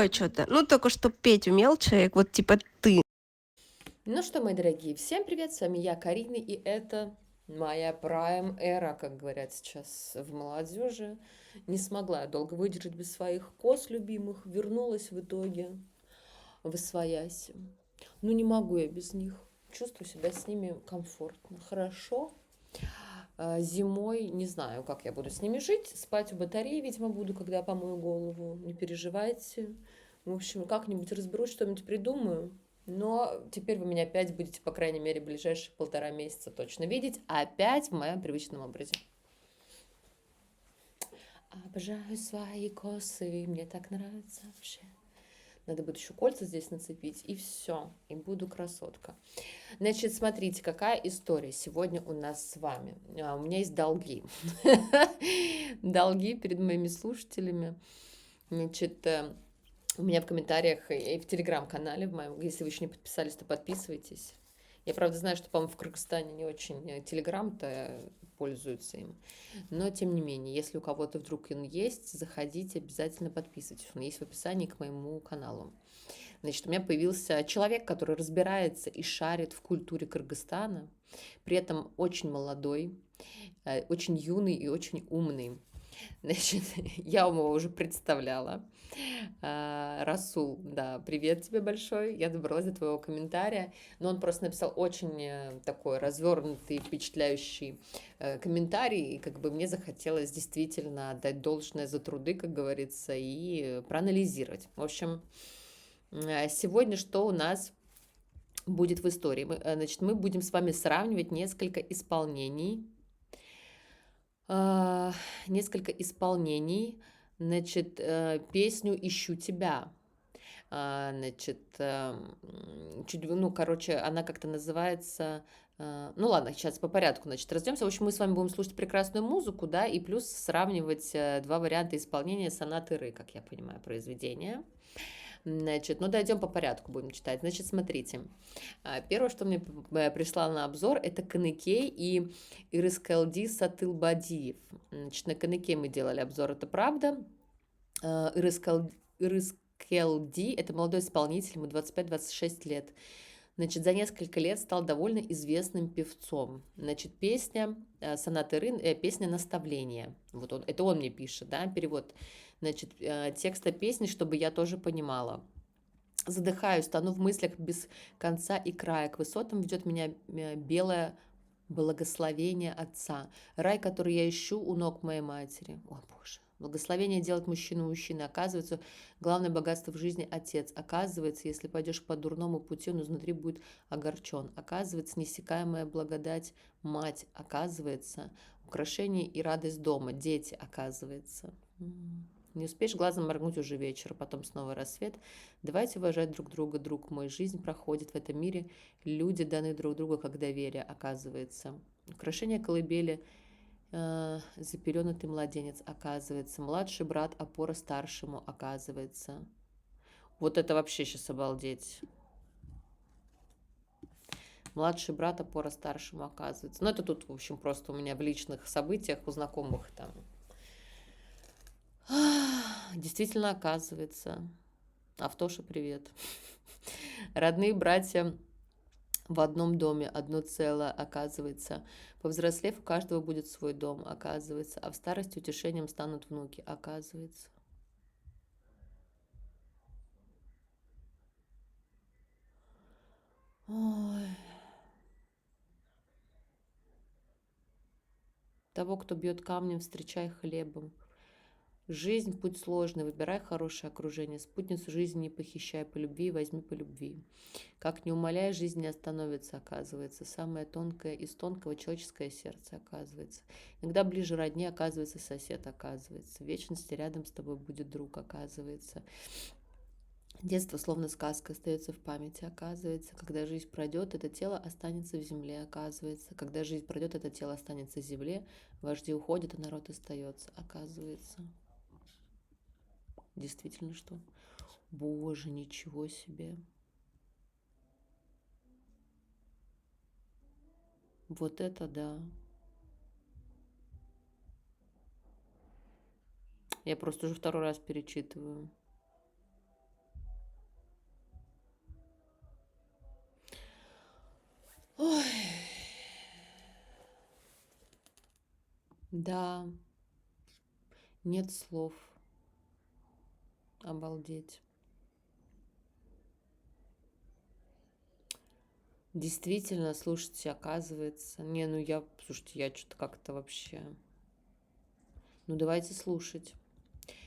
другое что-то. Ну, только что петь умел человек, вот типа ты. Ну что, мои дорогие, всем привет, с вами я, Карина, и это моя prime эра, как говорят сейчас в молодежи. Не смогла я долго выдержать без своих коз любимых, вернулась в итоге в Освояси. Ну не могу я без них, чувствую себя с ними комфортно, хорошо. Зимой не знаю, как я буду с ними жить, спать у батареи, видимо, буду, когда помою голову, не переживайте. В общем, как-нибудь разберусь, что-нибудь придумаю. Но теперь вы меня опять будете, по крайней мере, ближайшие 1,5 месяца точно видеть. Опять в моем привычном образе. Обожаю свои косы, мне так нравится вообще. Надо будет еще кольца здесь нацепить, и все, и буду красотка. Значит, смотрите, какая история сегодня у нас с вами. У меня есть долги. Долги перед моими слушателями. Значит, у меня в комментариях и в телеграм-канале в моем, если вы еще не подписались, то подписывайтесь. Я, правда, знаю, что, по-моему, в Кыргызстане не очень телеграм-то пользуются им. Но, тем не менее, если у кого-то вдруг он есть, заходите, обязательно подписывайтесь. Он есть в описании к моему каналу. Значит, у меня появился человек, который разбирается и шарит в культуре Кыргызстана, при этом очень молодой, очень юный и очень умный. Значит, я вам его уже представляла. Расул, да, привет тебе большой. Я добралась до твоего комментария, но он просто написал очень такой развернутый, впечатляющий комментарий, и как бы мне захотелось действительно отдать должное за труды, как говорится, и проанализировать. В общем, сегодня что у нас будет в истории? Значит, мы будем с вами сравнивать несколько исполнений, значит, песню «Ищу тебя». Значит, ну, короче, она как-то называется... Ну ладно, сейчас по порядку, значит, разберемся. В общем, мы с вами будем слушать прекрасную музыку, да, и плюс сравнивать два варианта исполнения сонаты Ры, как я понимаю, произведения. Значит, ну дойдем по порядку, будем читать. Значит, смотрите. Первое, что мне прислал на обзор, это Каныкей и Ирыскалди Сатылбадиев. Значит, на Каныкей мы делали обзор, это правда. Ирыскалди это молодой исполнитель, ему 25-26 лет. Значит, за несколько лет стал довольно известным певцом. Значит, песня сонаты Рын, песня «Наставление». Вот это он мне пишет, да, перевод. Значит, текста песни, чтобы я тоже понимала. Задыхаюсь, тону в мыслях без конца и края. К высотам ведет меня белое благословение Отца. Рай, который я ищу у ног моей матери. О, Боже. Благословение делает мужчину мужчиной. Оказывается, главное богатство в жизни – Отец. Оказывается, если пойдешь по дурному пути, он изнутри будет огорчен. Оказывается, неиссякаемая благодать – Мать. Оказывается, украшение и радость дома – Дети. Оказывается. Не успеешь глазом моргнуть, уже вечер, потом снова рассвет. Давайте уважать друг друга, друг мой. Жизнь проходит в этом мире. Люди даны друг другу как доверие, оказывается. Украшение колыбели, запеленутый младенец, оказывается. Младший брат, опора старшему, оказывается. Вот это вообще сейчас обалдеть. Младший брат, опора старшему, оказывается. Ну, это тут, в общем, просто у меня в личных событиях, у знакомых там. Действительно, оказывается. Автоша, привет. Родные братья в одном доме, одно целое, оказывается. Повзрослев, у каждого будет свой дом, оказывается. А в старости утешением станут внуки, оказывается. Ой. Того, кто бьет камнем, встречай хлебом. Жизнь – путь сложный, выбирай хорошее окружение. Спутницу жизни не похищай, по любви возьми по любви. Как не умоляя, жизнь не остановится, оказывается. Самое тонкое из тонкого человеческое сердце, оказывается. Иногда ближе родни, оказывается, сосед, оказывается. В вечности рядом с тобой будет друг, оказывается. Детство, словно сказка, остается в памяти, оказывается. Когда жизнь пройдет, это тело останется в земле, оказывается. Когда жизнь пройдет, это тело останется в земле. Вожди уходят, а народ остается, оказывается. Действительно, что? Боже, ничего себе. Вот это да. Я просто уже второй раз перечитываю. Да, нет слов. Обалдеть. Действительно, слушайте, оказывается. Не, ну слушайте, я что-то как-то вообще. Ну, давайте слушать.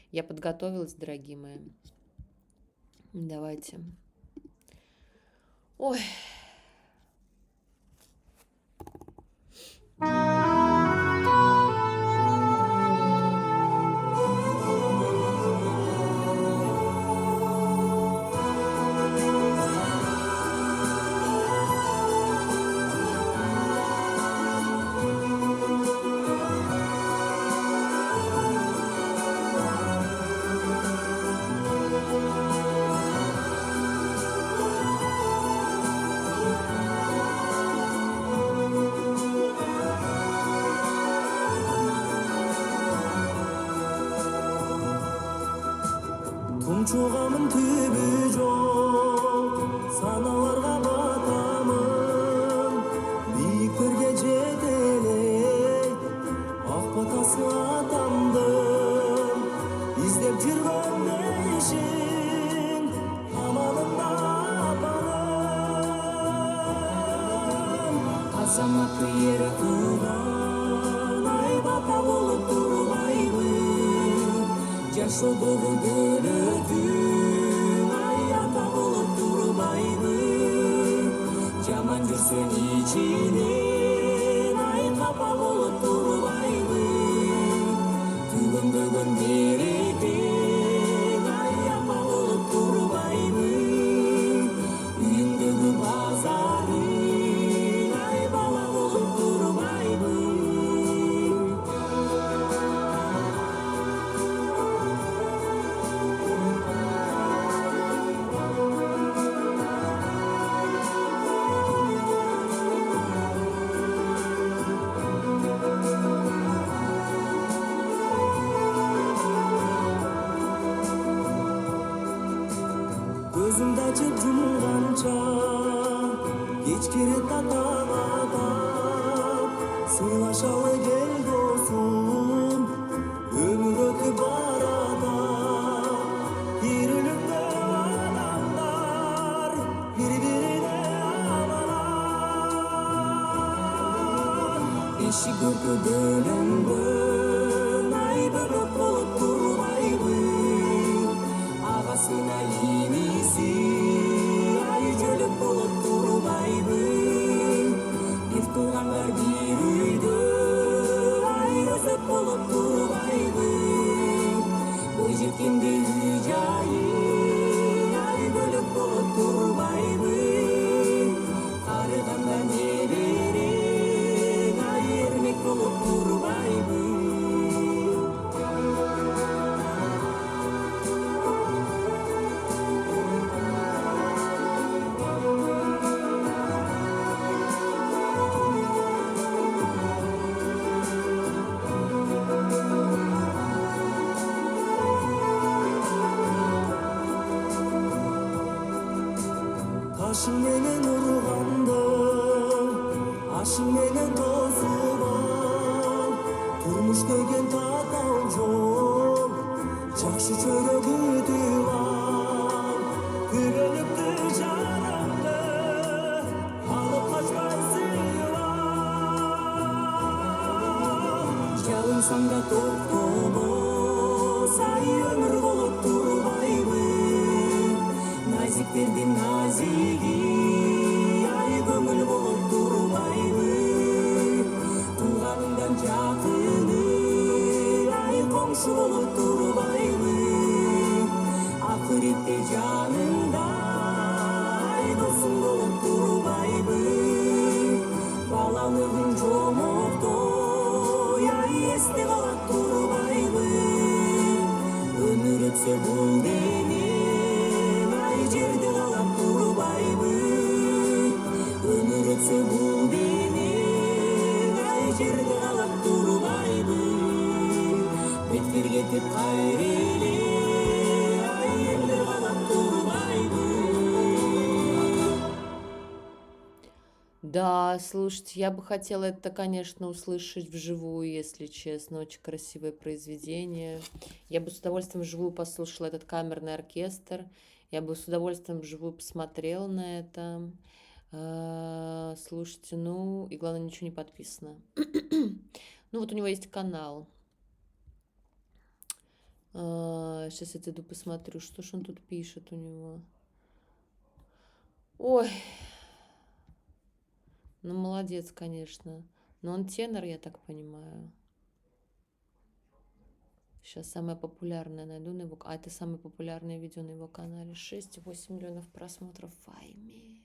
Я подготовилась, дорогие мои. Давайте. Ой. Тұншығамын түбі жоқ, саналарға батамын, биіктерге жетелей, ақ батасы атамдым, іздеп жүрген ішін, амалында апаным. Азаматты ері қылған, ай бата болып тұрбаймын, жашоодогу бөлөдүм, ай ата болуп турбаймын, жаман жүрсөң ичинен, ай капа болуп турбаймын, түгөнбөгөн берекең, ай апа болуп турбаймын, үйүңдөгү базарың, ай бала болуп турбаймын. Gözümde açıp yumgança, kechkiri tatamadan, sığlaşalı gel dostum, ömür ötüp barada, yürülükte adamlar, birbirine amanan. Eşi görkü bölüngön, ay bölüp bolup turbaybın, ağasına inisi, ay jölüp bolup turbaybın, bir tuğanlar bir үйдө, ay özөp bolup turbaybın, boy жеткенде үй жайы, ay бөлүп бolup турбайбын, карыганда неберең, ay эрмек болуп турбайбын. Taşın menen urgandı, aşın menen tozуп ал, турмуш деген татаал жол, жакшы чөйрөк күтүп ал, күбөлүктү жанымды алып качпай сүйүп ал. Жалынсаң да токтобос, ай өмүр болуп турбайбын, назиктердин назиги, ай көңүл болуп турбайбын, тууганыңдан жакыны, ай коңшу болуп турбайбын, акыретте жаныңда, ай досуң болуп турбайбын, балалыгың жомоктой, ай эсте калат турбайбын, өмүр өтсө бул дене, жерде калап турбайбын. Да, слушайте, я бы хотела это, конечно, услышать вживую, если честно. Очень красивое произведение. Я бы с удовольствием вживую послушала этот камерный оркестр. Я бы с удовольствием вживую посмотрела на это. Слушайте, ну, и главное, ничего не подписано. Ну, вот у него есть канал. Сейчас я зайду посмотрю, что ж он тут пишет у него. Ой, ну молодец, конечно. Но он тенор, я так понимаю. Сейчас самое популярное найду на его... А, это самое популярное видео на его канале. 6,8 миллионов просмотров. Вайми,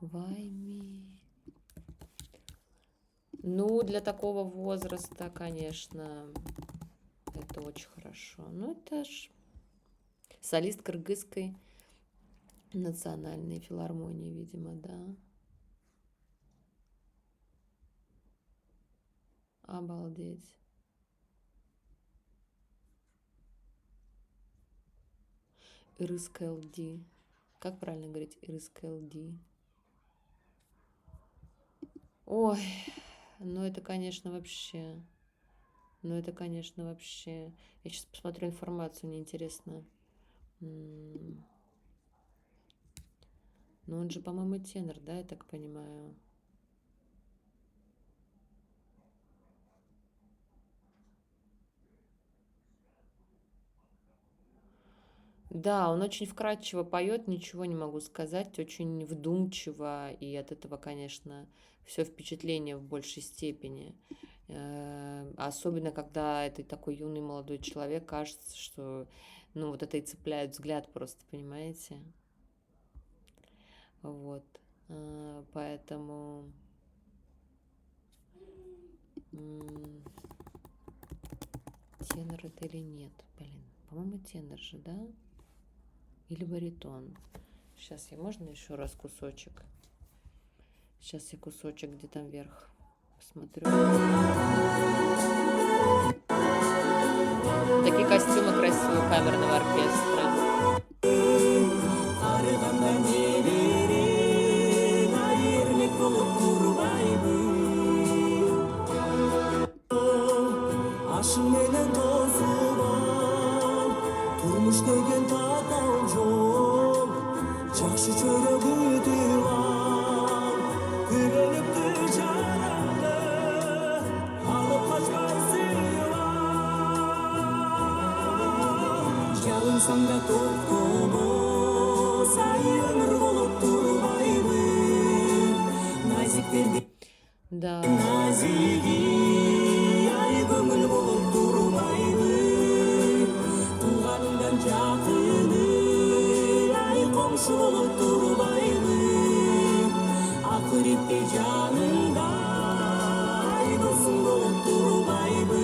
Вайми. Ну, для такого возраста, конечно, это очень хорошо. Ну, это ж солист Кыргызской национальной филармонии, видимо, да. Обалдеть. РСКЛД. Как правильно говорить РСКЛД? Ой, ну это, конечно, вообще. Ну это, конечно, вообще. Я сейчас посмотрю информацию, мне интересно. Ну он же, по-моему, тенор, да, я так понимаю. Да, он очень вкрадчиво поет, ничего не могу сказать, очень вдумчиво, и от этого, конечно, все впечатление в большей степени. Особенно, когда это такой юный молодой человек, кажется, что, ну, вот это и цепляет взгляд просто, понимаете? Вот, поэтому тенор это или нет, блин, по-моему, тенор же, да? Или баритон. Сейчас можно еще раз кусочек? Сейчас я кусочек, где там вверх, посмотрю. Такие костюмы красивые у камерного оркестра. Ашың менен тосуп ал, турмуш деген татаал жол. Жакшы чөйрө күтүп ал, күбөлүктү жараңды алып качпай сүйүп ал. Жалынсаң да токтобос, ай өмүр болуп турбайбы. Назиктерди Да. назиги, ай көңүл болуп турбайбы. Тууганыңдан жакыны, ай коңшу болуп турбайбы. Акыретте жаныңда, ай досуң болуп турбайбы.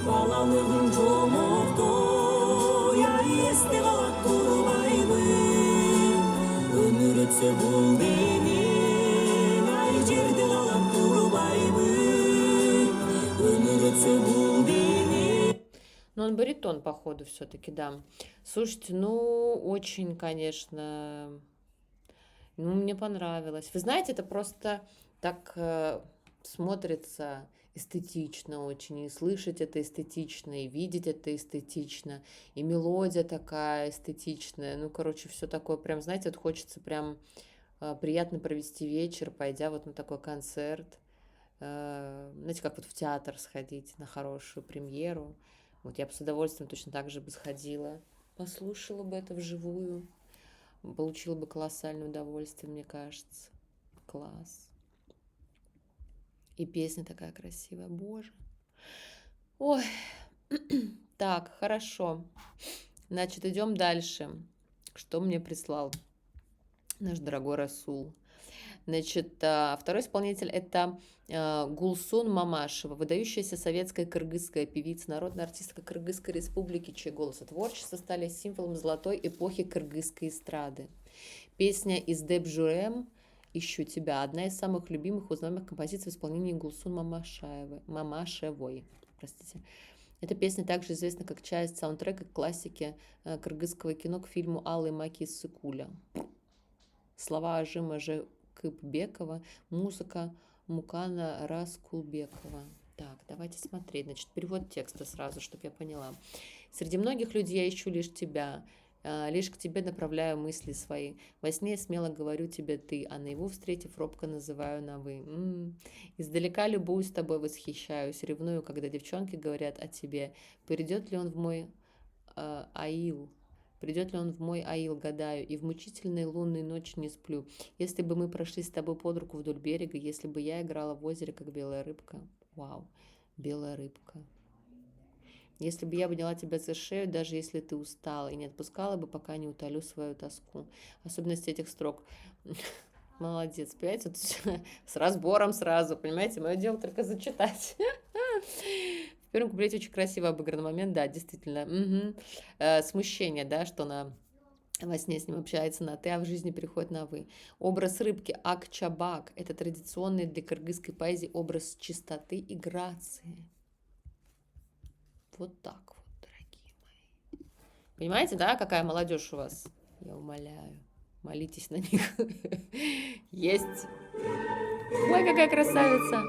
Балалыгың жомоктой, ай эсте калат турбайбы. Өмүр өтсө бул денең, ай жерде калат турбайбы. Өмүр өтсө бул денең. Ну, он баритон, походу, все-таки, да. Слушайте, ну, очень, конечно, ну, мне понравилось. Вы знаете, это просто так смотрится эстетично очень, и слышать это эстетично, и видеть это эстетично, и мелодия такая эстетичная. Ну, короче, все такое прям, знаете, вот хочется прям приятно провести вечер, пойдя вот на такой концерт. Знаете, как вот в театр сходить на хорошую премьеру. Вот я бы с удовольствием точно так же бы сходила, послушала бы это вживую, получила бы колоссальное удовольствие, мне кажется. Класс. И песня такая красивая, боже. Ой, так, хорошо. Значит, идем дальше. Что мне прислал наш дорогой Расул? Значит, второй исполнитель это Гулсун Мамашева, выдающаяся советская кыргызская певица, народная артистка Кыргызской республики, чей голос и творчество стали символом золотой эпохи кыргызской эстрады. Песня «Из Депжурем» «Ищу тебя» — одна из самых любимых и узнаваемых композиций в исполнении Гулсун Мамашевой. Простите. Эта песня также известна как часть саундтрека к классике кыргызского кино к фильму «Алый маки Сыкуля». Слова Ажима Жакыпбекова, музыка Мукана Раскулбекова. Так, давайте смотреть. Значит, перевод текста сразу, чтобы я поняла. Среди многих людей я ищу лишь тебя. Лишь к тебе направляю мысли свои. Во сне смело говорю тебе ты, а наяву, встретив, робко называю на вы. Издалека любуюсь тобой, восхищаюсь, ревную, когда девчонки говорят о тебе. Придет ли он в мой аил? Придет ли он в мой аил, гадаю, и в мучительные лунные ночи не сплю. Если бы мы прошли с тобой под руку вдоль берега, если бы я играла в озере, как белая рыбка. Вау, белая рыбка. Если бы я обняла тебя за шею, даже если ты устала, и не отпускала бы, пока не утолю свою тоску. Особенность этих строк. Молодец, понимаете, вот с разбором сразу, понимаете, мое дело только зачитать. В первом куплете очень красиво обыгранный момент, да, действительно. Смущение, да, что она во сне с ним общается на «ты», а в жизни переходит на «вы». Образ рыбки Акчабак – это традиционный для кыргызской поэзии образ чистоты и грации. Вот так вот, дорогие мои. Понимаете, да, какая молодежь у вас? Я умоляю, молитесь на них. Есть. Ой, какая красавица.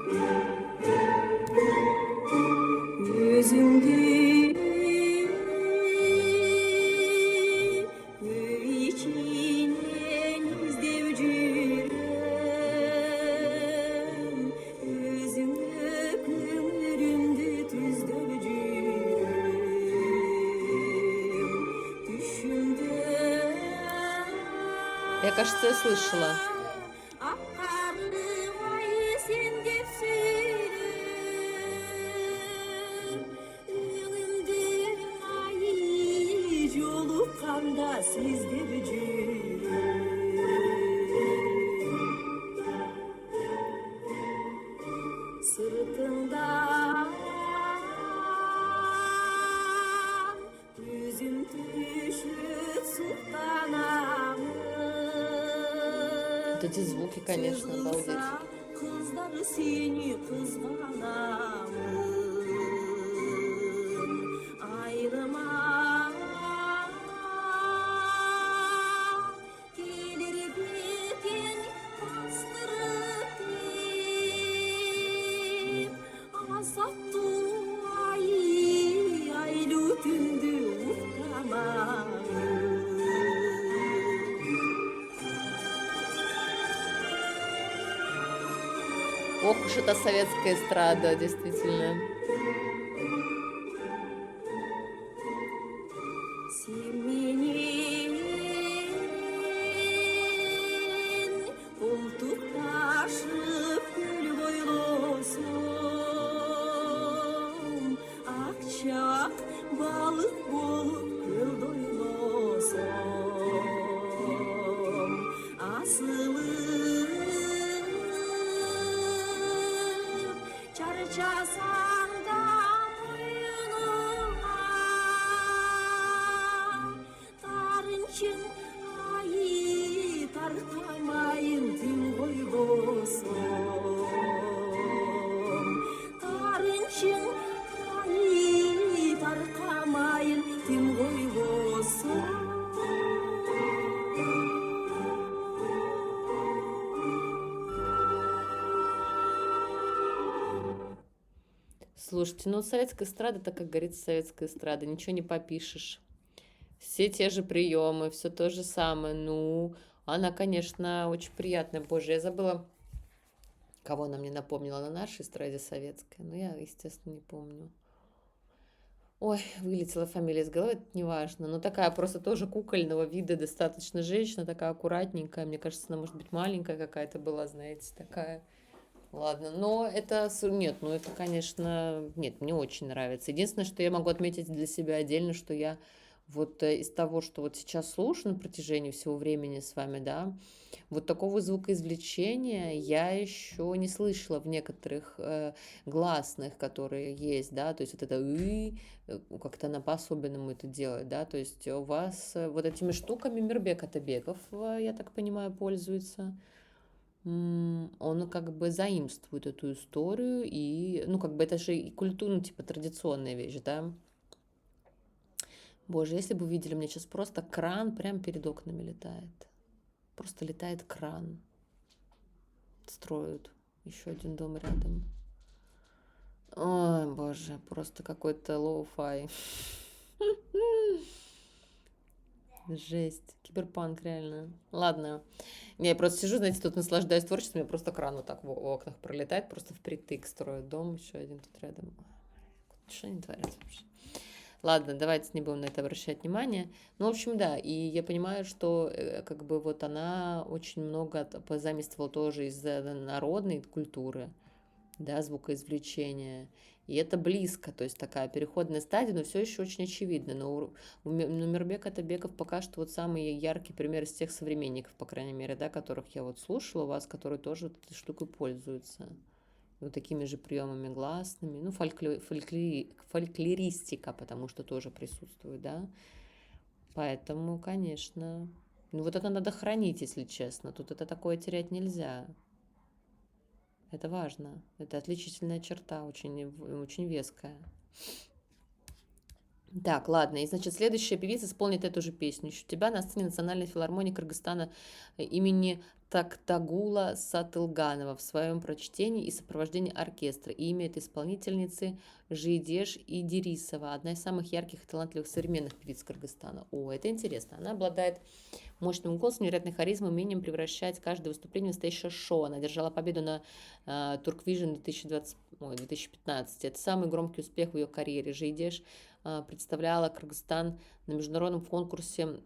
Я, кажется, я слышала. Вот эти звуки, конечно, обалдеть. Kızları seni kızganamın ayrıma gelir biten bastırıp azaptı aylı tündü utanamın. Ох уж это советская эстрада, действительно. Слушайте, ну советская эстрада, так как говорится, советская эстрада, ничего не попишешь. Все те же приемы, все то же самое. Ну, она, конечно, очень приятная. Боже, я забыла, кого она мне напомнила на нашей эстраде советской. Но я, естественно, не помню. Ой, вылетела фамилия из головы, это не важно. Но такая просто тоже кукольного вида, достаточно женщина, такая аккуратненькая. Мне кажется, она, может быть, маленькая какая-то была, знаете, такая. Ладно, но это, нет, ну это, конечно, нет, мне очень нравится. Единственное, что я могу отметить для себя отдельно, что я вот из того, что вот сейчас слушаю на протяжении всего времени с вами, да, вот такого звукоизвлечения я еще не слышала в некоторых гласных, которые есть, да, то есть вот это как-то она по-особенному это делает, да, то есть у вас вот этими штуками Мирбек Атабеков, я так понимаю, пользуется. Он как бы заимствует эту историю, и, ну, как бы это же и культурно, типа, традиционная вещь, да. Боже, если бы вы видели, у меня сейчас просто кран прямо перед окнами летает. Просто летает кран. Строят еще один дом рядом. Ой, боже, просто какой-то лоу-фай. Жесть. Киберпанк, реально. Ладно. Не, я просто сижу, знаете, тут наслаждаюсь творчеством, у меня просто кран вот так в окнах пролетает, просто впритык строят дом, еще один тут рядом. Что они творят вообще? Ладно, давайте не будем на это обращать внимание. Ну, в общем, да, и я понимаю, что как бы вот она очень много позаимствовала тоже из народной культуры, да, звукоизвлечения. И это близко, то есть такая переходная стадия, но все еще очень очевидно. Но Мирбек Атабеков пока что вот самый яркий пример из тех современников, по крайней мере, да, которых я вот слушала у вас, которые тоже вот этой штукой пользуются. Вот такими же приемами гласными. Ну, фольклористика, потому что тоже присутствует, да. Поэтому, конечно, ну вот это надо хранить, если честно. Тут это такое терять нельзя. Это важно. Это отличительная черта, очень, очень веская. Так, ладно. И, значит, следующая певица исполнит эту же песню. «Ищу тебя» на сцене Национальной филармонии Кыргызстана имени Тактагула Сатылганова в своем прочтении и сопровождении оркестра. И имя этой исполнительницы Жидеш Идирисова, одна из самых ярких и талантливых современных певиц Кыргызстана. О, это интересно. Она обладает мощным голосом, невероятной харизмой, умением превращать каждое выступление в настоящее шоу. Она одержала победу на Турквижн 2015. Это самый громкий успех в ее карьере. Жидеш представляла Кыргызстан на международном конкурсе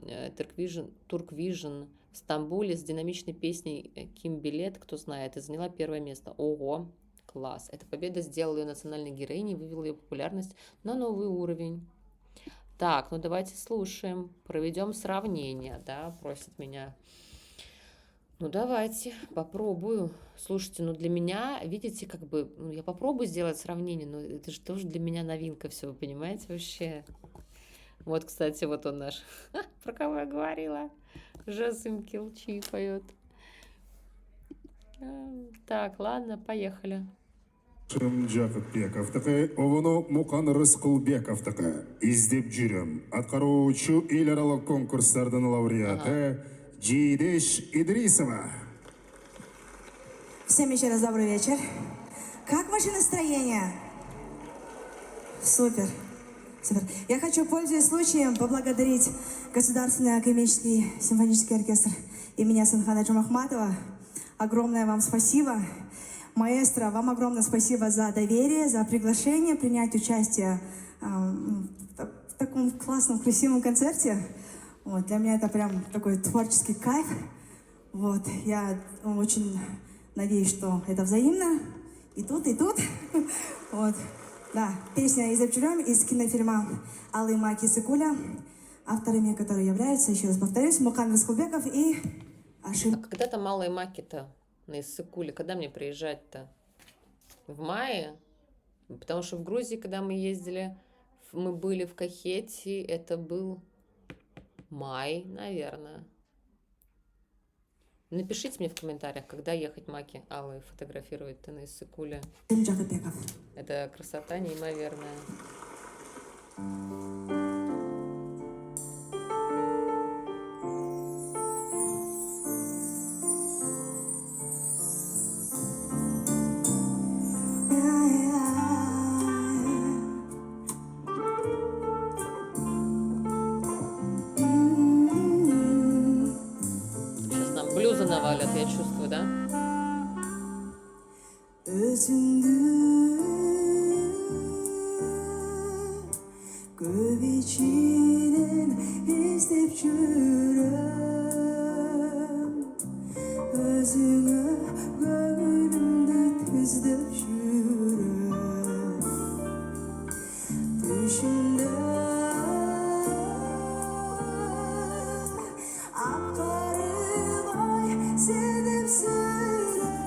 Турквижн в Стамбуле с динамичной песней «Ким Билет», кто знает, и заняла первое место. Ого, класс! Эта победа сделала ее национальной героиней и вывела ее популярность на новый уровень. Так, ну давайте слушаем, проведем сравнение, да, просит меня. Ну давайте, попробую. Слушайте, ну для меня, видите, как бы, ну, я попробую сделать сравнение, но это же тоже для меня новинка все, вы понимаете, вообще. Вот, кстати, вот он наш, про кого я говорила, Жасым Келчи поет. Так, ладно, поехали. Жақыпбековтікі, оғыны Мұқан Рысқұлбековтікі. Издеп жүрім. Атқарушы ел аралық конкурстардың лауреаты Жидеш Идрисова. Всем еще раз добрый вечер. Как ваше настроение? Супер. Супер. Я хочу, пользуясь случаем, поблагодарить Государственный академический симфонический оркестр имени Асанхана Джумахматова. Огромное вам спасибо. Маэстро, вам огромное спасибо за доверие, за приглашение принять участие в таком классном, красивом концерте. Вот, для меня это прям такой творческий кайф. Вот, я очень надеюсь, что это взаимно. И тут, и тут. Вот. Да, песня «Издеп жүрем» из кинофильма «Алый маки Сыкуля», авторами которой являются, еще раз повторюсь, Мукан Рыскулбеков и Ашим. А когда там малые маки-то на Иссыкуле? Когда мне приезжать-то? В мае? Потому что в Грузии, когда мы ездили, мы были в Кахете, это был май, наверное. Напишите мне в комментариях, когда ехать маки алые фотографировать-то на Иссыкуле. Это красота неимоверная. Сейчас нам блюзы навалят, я чувствую, да? Көп içinden izdep жүрем Өзіңі көңілімді тіздеп жүрем Түшімде ақ-қарылай сеніп сүрем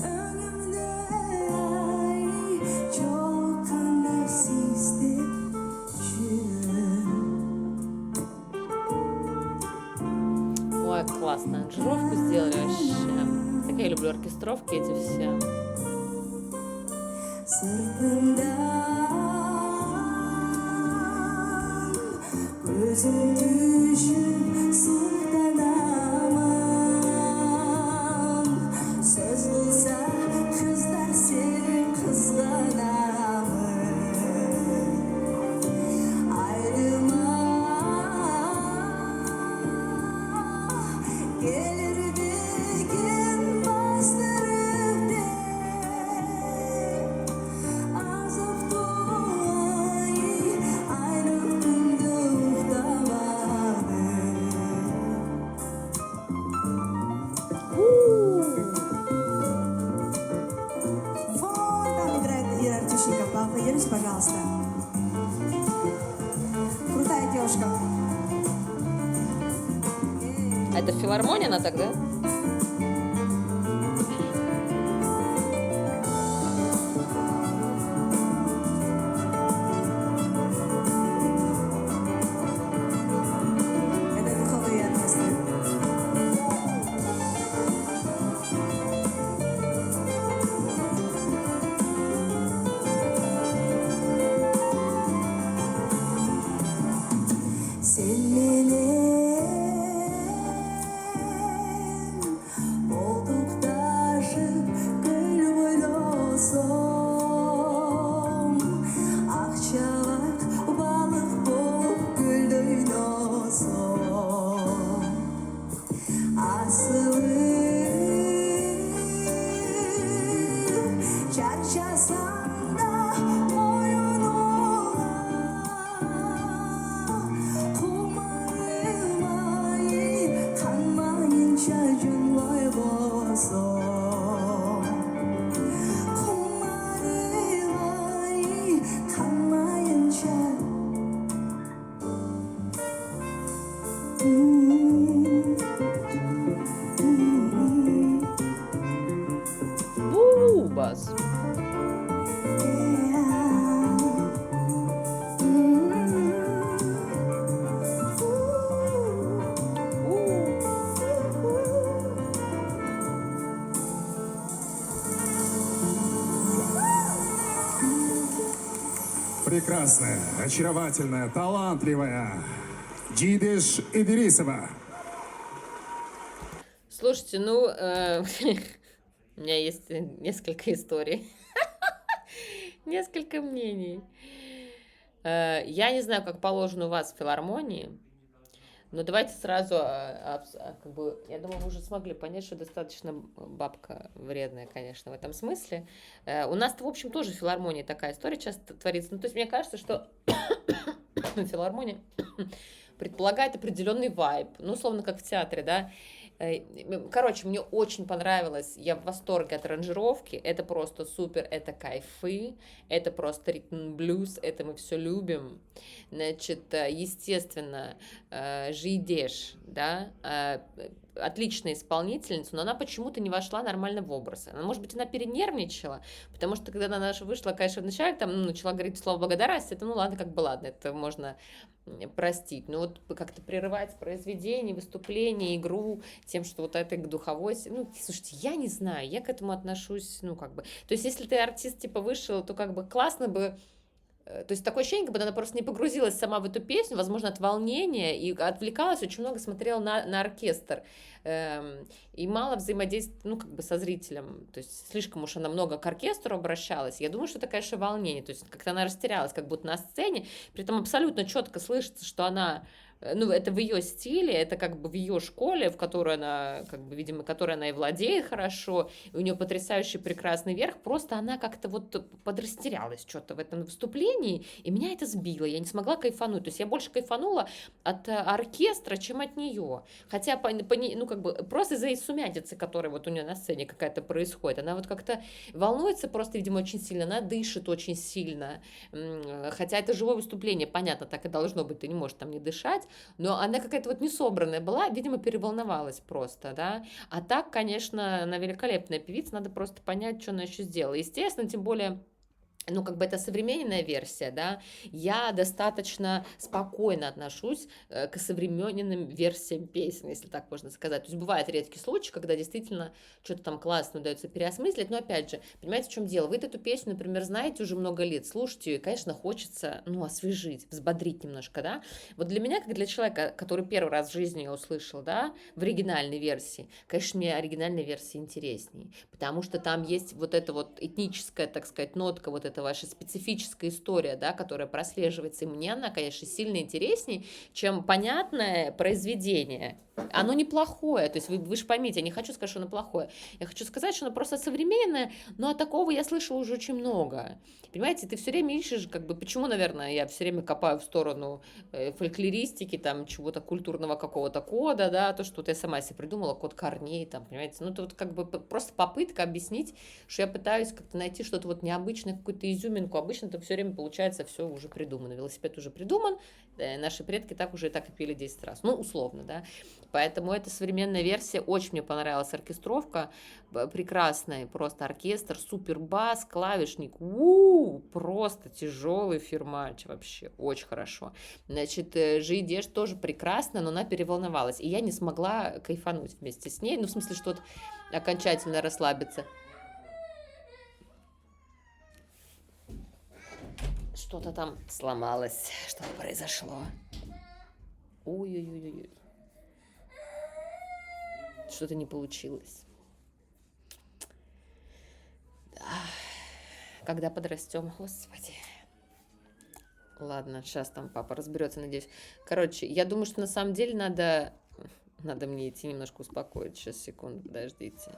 Önümde ay çok nefis de Ой, классно. Аранжировку сделали вообще. Так я люблю оркестровки эти все. Sırtımdan gözüm düşüp suhtanamam. Söz bulsa kızlar seni kızganamın. Aydıma gelir bir gün bastırıp de azap duayı aynı fındıkta vardı. Вот там играет Ира Артющенко. Поаплодируйте, пожалуйста. Крутая девушка. А это филармония она тогда? Это духовые оркестры. Sen benim olduk taşıp gül boylasam. Akçalar balık bulup güldün olsam. Asılı çarşasında oyununa kumarımayı kanmayınca gün vay bozum. Kumarımayı kanmayınca Бас. Прекрасная, очаровательная, талантливая Джидиш Идрисова. Слушайте, ну, у меня есть несколько историй, несколько мнений. Я не знаю, как положено у вас в филармонии, но давайте сразу, как бы, я думаю, вы уже смогли понять, что достаточно бабка вредная, конечно, в этом смысле. У нас, в общем, тоже в филармонии такая история часто творится. Ну, то есть мне кажется, что филармония предполагает определенный вайб, ну, условно, как в театре, да. Короче, мне очень понравилось, я в восторге от аранжировки, это просто супер, это кайфы, это просто ритм-блюз, это мы все любим. Значит, естественно, Жидеш, да, отличная исполнительница, но она почему-то не вошла нормально в образ. Она, может быть, она перенервничала, потому что когда она вышла, конечно, вначале там начала говорить слово благодарность, это, ну ладно, как бы ладно, это можно простить. Но вот как-то прерывать произведение, выступление, игру тем, что вот это духовой... Ну, слушайте, я не знаю, я к этому отношусь, ну, как бы... То есть, если ты артист, типа, вышел, то как бы классно бы... То есть такое ощущение, как будто она просто не погрузилась сама в эту песню, возможно, от волнения, и отвлекалась, очень много смотрела на оркестр, и мало взаимодействовала, ну, как бы со зрителем, то есть слишком уж она много к оркестру обращалась. Я думаю, что это, конечно, волнение, то есть как-то она растерялась, как будто на сцене, при этом абсолютно четко слышится, что она... Ну, это в ее стиле, это как бы в ее школе, в которой она, как бы, видимо, которой она и владеет хорошо, и у нее потрясающий прекрасный верх, просто она как-то вот подрастерялась что-то в этом выступлении, и меня это сбило, я не смогла кайфануть, то есть я больше кайфанула от оркестра, чем от нее, хотя, ну, как бы, просто из-за сумятицы, которая вот у нее на сцене какая-то происходит, она вот как-то волнуется просто, видимо, очень сильно, она дышит очень сильно, хотя это живое выступление, понятно, так и должно быть, ты не можешь там не дышать, но она какая-то вот несобранная была, видимо, переволновалась просто, да, а так, конечно, она великолепная певица, надо просто понять, что она еще сделала, естественно, тем более ну, как бы это современная версия, да, я достаточно спокойно отношусь к современным версиям песен, если так можно сказать. То есть бывает редкий случай, когда действительно что-то там классно удается переосмыслить, но опять же, понимаете, в чем дело? Вы эту песню, например, знаете уже много лет, слушаете ее, и, конечно, хочется, ну, освежить, взбодрить немножко, да. Вот для меня, как для человека, который первый раз в жизни ее услышал, да, в оригинальной версии, конечно, мне оригинальная версия интереснее, потому что там есть вот эта вот этническая, так сказать, нотка, вот эта ваша специфическая история, да, которая прослеживается, и мне она, конечно, сильно интереснее, чем понятное произведение. Оно неплохое, то есть вы же поймите, я не хочу сказать, что оно плохое, я хочу сказать, что оно просто современное, но а такого я слышала уже очень много. Понимаете, ты все время ищешь, как бы, почему, наверное, я все время копаю в сторону фольклористики, там, чего-то культурного какого-то кода, да, то, что вот я сама себе придумала, код корней, там, понимаете, ну, это вот как бы просто попытка объяснить, что я пытаюсь как-то найти что-то вот необычное, какую-то изюминку, обычно это все время получается все уже придумано, велосипед уже придуман, наши предки так уже и так и пели 10 раз, ну, условно, да, поэтому эта современная версия, очень мне понравилась оркестровка, прекрасная, просто оркестр, супер бас, клавишник, просто тяжелый фирмач вообще, очень хорошо. Значит, Жидеш тоже прекрасно, но она переволновалась, и я не смогла кайфануть вместе с ней, ну, в смысле, что вот окончательно расслабиться. Что-то там сломалось, что-то произошло. Ой-ой-ой-ой. Что-то не получилось. Да. Когда подрастем, господи. Ладно, сейчас там папа разберется, надеюсь. Короче, я думаю, что на самом деле надо мне идти немножко успокоить. Сейчас, секунду, подождите.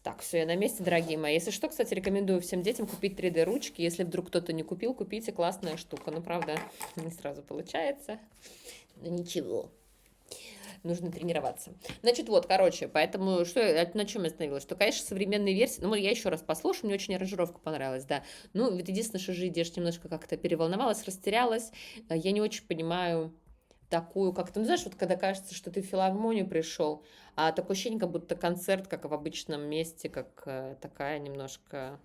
Так, все, я на месте, дорогие мои. Если что, кстати, рекомендую всем детям купить 3D-ручки. Если вдруг кто-то не купил, купите, классная штука. Ну, правда, не сразу получается. Но ничего. Нужно тренироваться. Значит, вот, короче, поэтому, на чем я остановилась? Что, конечно, современные версии, ну, я еще раз послушаю, мне очень аранжировка понравилась, да. Ну, вот единственное, что Жидеш немножко как-то переволновалась, растерялась. Я не очень понимаю такую, как-то, ну, знаешь, вот когда кажется, что ты в филармонию пришел, а такое ощущение, как будто концерт, как в обычном месте, как такая немножко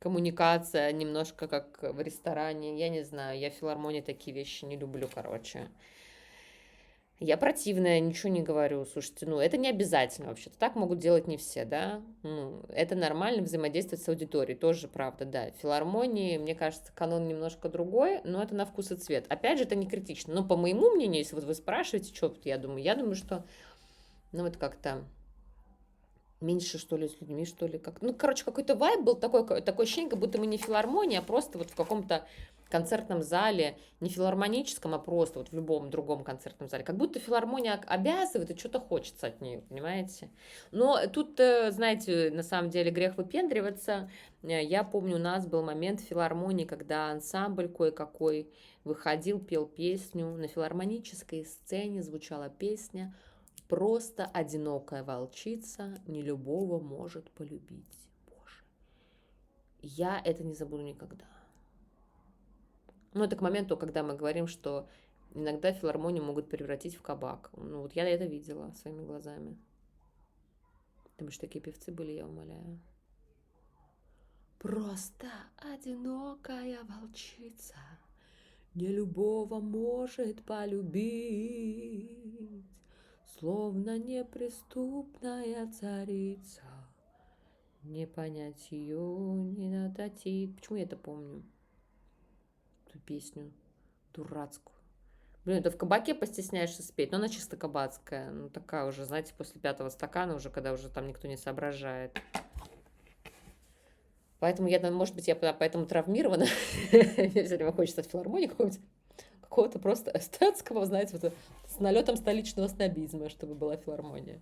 коммуникация, немножко как в ресторане, я не знаю, я в филармонии такие вещи не люблю, короче. Я противная, ничего не говорю. Слушайте, ну, это не обязательно вообще-то. Так могут делать не все, да? Ну, это нормально взаимодействовать с аудиторией, тоже правда, да. В филармонии, мне кажется, канон немножко другой, но это на вкус и цвет. Опять же, это не критично. Но по моему мнению, если вот вы спрашиваете, что я думаю, что, ну, вот как-то меньше, что ли, с людьми, что ли. Как... Ну, короче, какой-то вайб был такое ощущение, как будто мы не в филармонии, а просто вот в каком-то концертном зале, не филармоническом, а просто вот в любом другом концертном зале. Как будто филармония обязывает, и что-то хочется от нее, понимаете? Но тут, знаете, на самом деле грех выпендриваться. Я помню, у нас был момент в филармонии, когда ансамбль кое-какой выходил, пел песню. На филармонической сцене звучала песня «Просто одинокая волчица не любого может полюбить». Боже, я это не забуду никогда. Ну, это к моменту, когда мы говорим, что иногда филармонию могут превратить в кабак. Ну, вот я это видела своими глазами. Потому что такие певцы были, я умоляю. Просто одинокая волчица не любого может полюбить, словно неприступная царица. Не понять ее, не надотить. Почему я это помню? Эту песню дурацкую. Блин, это в кабаке постесняешься спеть, но она чисто кабацкая. Ну, такая уже, знаете, после 5-го стакана, уже когда уже там никто не соображает. Поэтому я, может быть, я поэтому травмирована. Мне все время хочется от филармонии какого-то просто эстетского, знаете, вот, с налетом столичного снобизма, чтобы была филармония.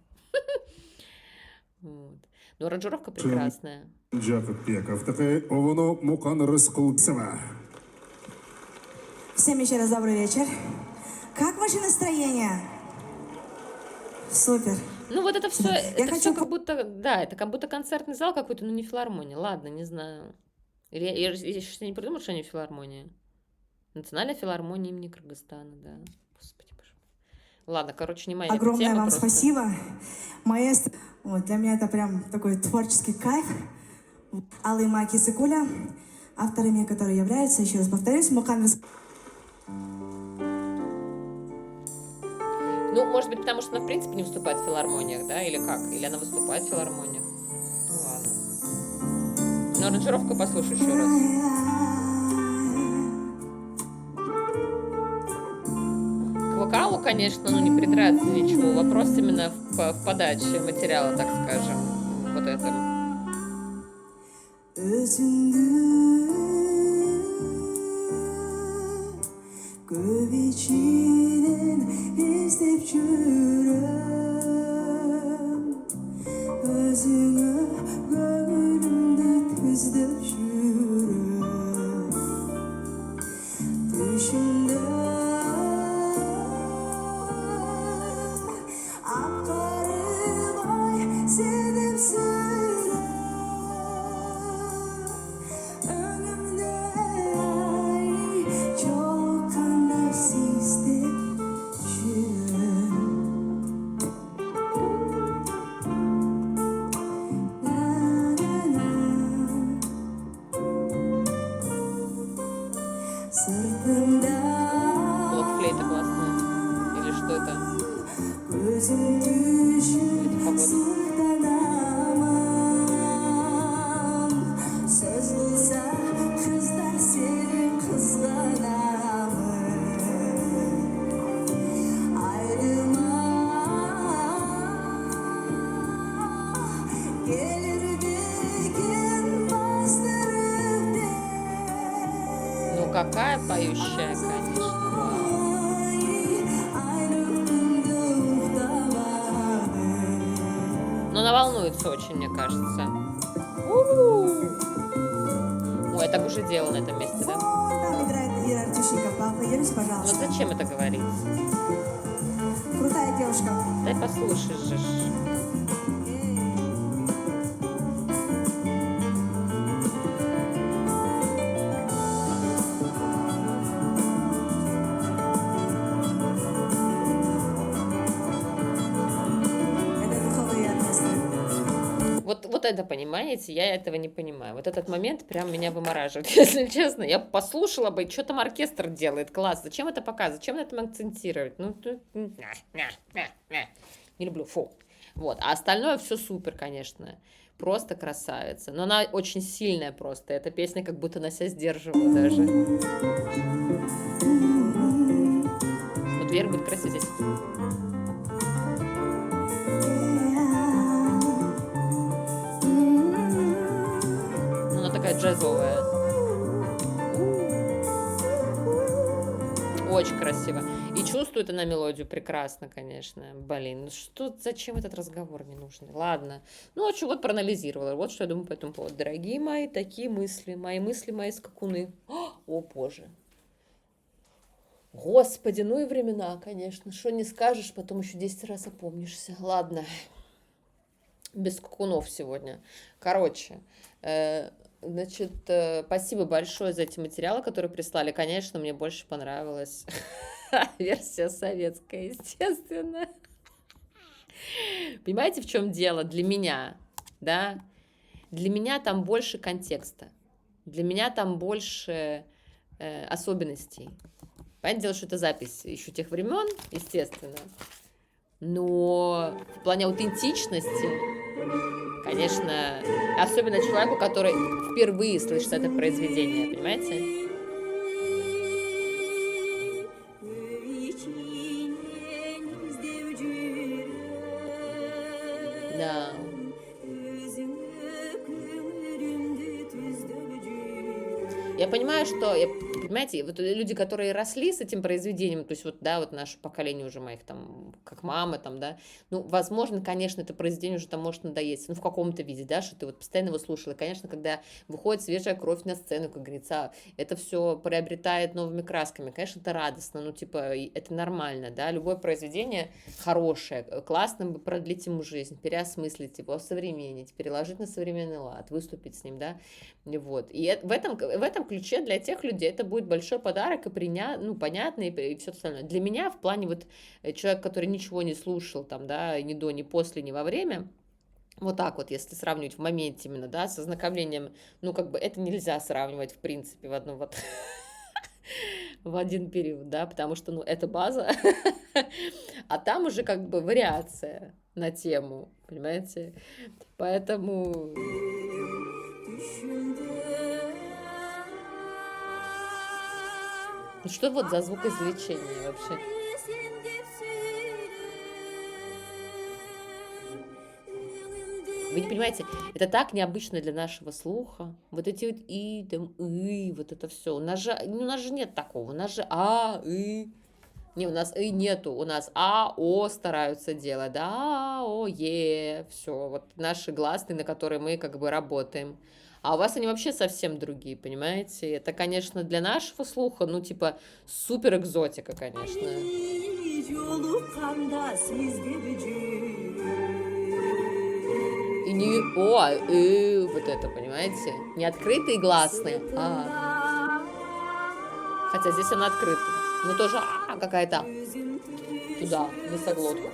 Вот. Но аранжировка прекрасная. Всем еще раз добрый вечер. Как ваше настроение? Супер. Ну вот это все, Я хочу как будто, да, это как будто концертный зал какой-то, но не филармония. Ладно, не знаю. Я еще не придумала, что они филармония. Национальная филармония имени Кыргызстана, да. Господи, боже мой. Ладно, короче, не моя огромное тема, вам просто. спасибо. Маэстро, вот, для меня это прям такой творческий кайф. Аллы Маки Сыкуля, авторами которой являются, еще раз повторюсь, Мукан Ну, может быть, потому что она, в принципе, не выступает в филармониях, да, или как? Или она выступает в филармониях? Ну, ладно. Ну, аранжировку послушай еще раз. К вокалу, конечно, ну, не придраться ничего. Вопрос именно в подаче материала, так скажем. Вот это. Көп içinden istep жүрем Өзіңі көңілімді түздеп жүрем Түшімді ақ-қарылай сеніп сүрем Önümde ay çok kandarsız Вот флейта классная. Или что это? Gözüm düşür sırtlanamam Söz bulsa kızlar seni kızganamam Ayrıma gelir bir gün bastırıp de Ну, какая поющая, конечно. Вау. Но она волнуется очень, мне кажется. Ой, я так уже делала на этом месте, да? Там играет Ира Артющиков. Поаплодируйте, Вот пожалуйста. зачем это говорить? Крутая девушка. Дай послушаешь же. Это духовые оркестры. Вот это, понимаете, я этого не понимаю. Вот этот момент прям меня вымораживает, если честно. Я послушала бы, что там оркестр делает, класс. Зачем это показывать, зачем на этом акцентировать? Ну, не люблю, фу. Вот, а остальное все супер, конечно. Просто красавица. Но она очень сильная просто. Эта песня как будто на себя сдерживала даже. Вот Вера будет красиво здесь. Ну, она такая джазовая. Очень красиво. И чувствует она мелодию прекрасно, конечно. Блин, ну что, зачем этот разговор ненужный? Ладно. Ну, а вот проанализировала. Вот что я думаю по этому поводу. Дорогие мои, такие мысли, мои скакуны. О, боже. Господи, ну и времена, конечно. Что не скажешь, потом еще 10 раз опомнишься. Ладно. Без скакунов сегодня. Короче, значит, спасибо большое за эти материалы, которые прислали. Конечно, мне больше понравилась версия советская, естественно. Понимаете, в чем дело? Для меня, да, для меня там больше контекста. Для меня там больше особенностей. Понятное дело, что это запись еще тех времен, естественно. Но в плане аутентичности, конечно, особенно человеку, который впервые слышит это произведение, понимаете? Да. Я понимаю, что, понимаете, вот люди, которые росли с этим произведением, то есть вот, да, вот наше поколение уже моих там, как мама там, да, ну, возможно, конечно, это произведение уже там может надоесть, ну, в каком-то виде, да, что ты вот постоянно его слушала, и, конечно, когда выходит свежая кровь на сцену, как говорится, это все приобретает новыми красками, конечно, это радостно, ну, типа, это нормально, да, любое произведение хорошее, классно бы продлить ему жизнь, переосмыслить его, осовременить, переложить на современный лад, выступить с ним, да, вот, и в этом ключе для тех людей это будет большой подарок и ну, понятно, и все остальное. Для меня в плане вот человека, который ничего не слушал там, да, ни до, ни после, ни во время, Вот так вот, если сравнивать в моменте именно, да, с ознакомлением, ну, как бы это нельзя сравнивать, в принципе, в одну вот в один период, да, потому что, ну, это база, а там уже как бы вариация на тему, понимаете? Поэтому, ну, что вот за звукоизвлечение вообще? Вы не понимаете, это так необычно для нашего слуха. Вот эти вот и, там, вот это все. У нас же нет такого. У нас же и. Не, у нас и нету. У нас о стараются делать. Да, о, все. Вот наши гласные, на которые мы как бы работаем. А у вас они вообще совсем другие, понимаете? Это, конечно, для нашего слуха, ну, типа, супер экзотика, конечно. И не вот это, понимаете? Не открытые гласные, хотя здесь она открыта. Но тоже какая-то туда, носоглотку.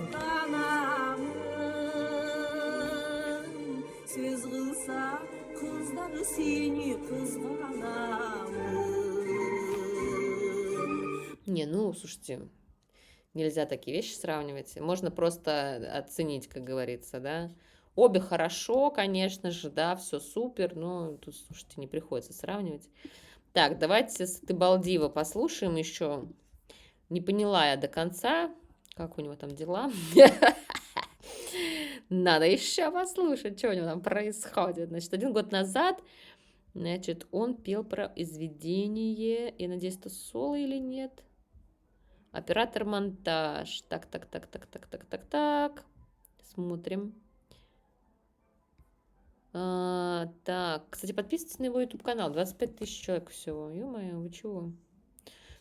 Не, ну, слушайте, нельзя такие вещи сравнивать. Можно просто оценить, как говорится, да. Обе хорошо, конечно же, да, все супер, но тут, слушайте, не приходится сравнивать. Так, давайте с Тебалдиева послушаем еще. Не поняла я до конца, как у него там дела. Надо еще послушать, что у него там происходит. Значит, 1 год назад, значит, он пел про изведение. Я надеюсь, это соло или нет? Оператор-монтаж. Так. Смотрим. Так, кстати, подписывайтесь на его YouTube-канал. 25 000 человек всего. Ё-моё, вы чего?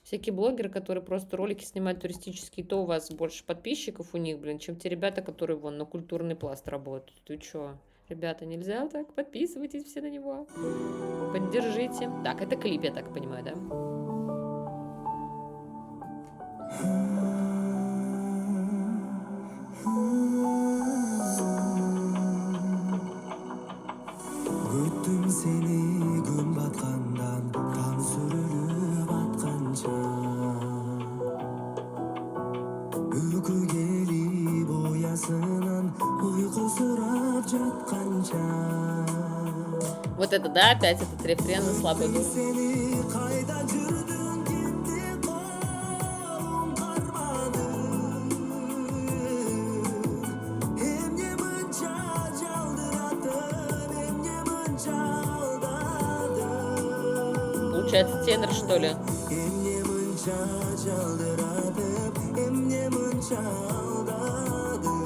Всякие блогеры, которые просто ролики снимают туристические, то у вас больше подписчиков у них, блин, чем те ребята, которые вон на культурный пласт работают. Ты чё? Ребята, нельзя так? Подписывайтесь все на него. Поддержите. Так, это клип, я так понимаю, да? Күттім сені күн батқандан, таң сүріліп атқанша. Үкі келіп оясынан, ұйқы сұрап жатқанша. Вот это, да, опять этот рефрен на слабый дух. Сені қайда жүрдің, кетті қолым қармады. Емне мұнша жалдыратып, емне мұнша алдадың. Получается, тенор, что ли? Емне мұнша жалдыратып, емне мұнша алдадың.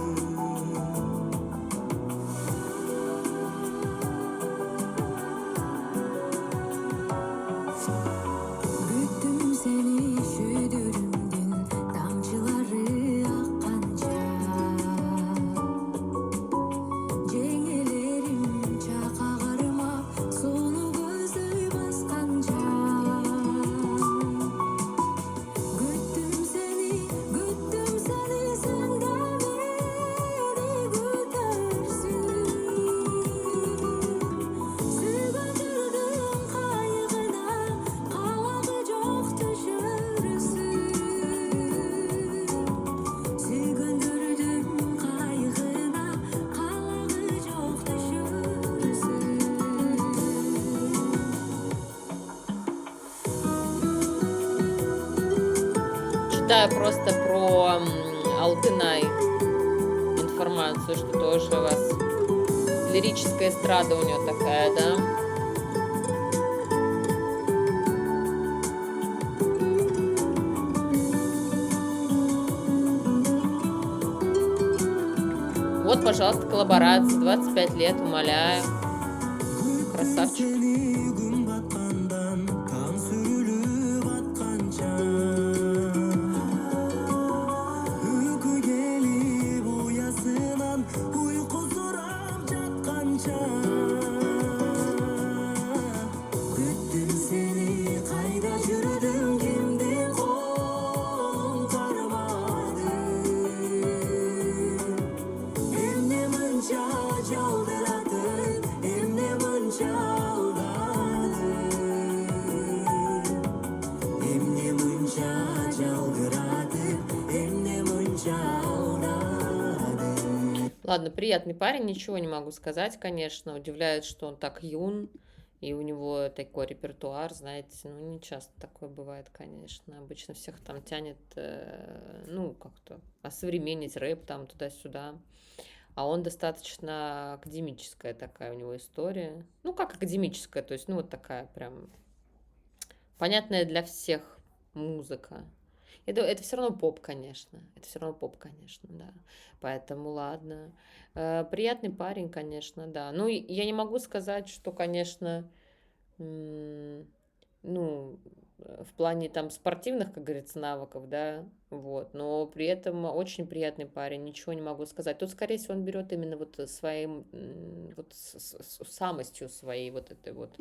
Күттім сені шүйдірімден, тамшылары аққанша. Жеңелерім чақағырма, соны көзі басқанша. Күттім сені, сен де мені күтерсің. Сүйген жүрдің қайығына, қалағы жоқ түшірсің. Сүйген жүрдің қайығына, қалағы жоқ түшірсің. Читаю просто про Алтынай информацию, что тоже у вас лирическая эстрада у нее такая, да? Вот, пожалуйста, коллаборация, 25 лет, умоляю. Красавчик. Сені күн батқандан, таң сүріліп атқанша. Үкі келіп оясынан, ұйқы сұрап жатқанша. Күттім сені, қайда жүрдің, кімден қолың қармады. Емне мұнша Ладно, приятный парень, ничего не могу сказать, конечно. Удивляет, что он так юн, и у него такой репертуар, знаете, ну, не часто такое бывает, конечно. Обычно всех там тянет, ну, как-то осовременить рэп там туда-сюда. А он достаточно академическая такая у него история. Ну, как академическая, то есть, ну, вот такая прям понятная для всех музыка. Это все равно поп, конечно. Это все равно поп, конечно, да. Поэтому ладно. Приятный парень, конечно, да. Ну, я не могу сказать, что, конечно, ну, в плане там спортивных, как говорится, навыков, да, вот, но при этом очень приятный парень, ничего не могу сказать. Тут, скорее всего, он берет именно вот своим, вот с самостью своей вот этой вот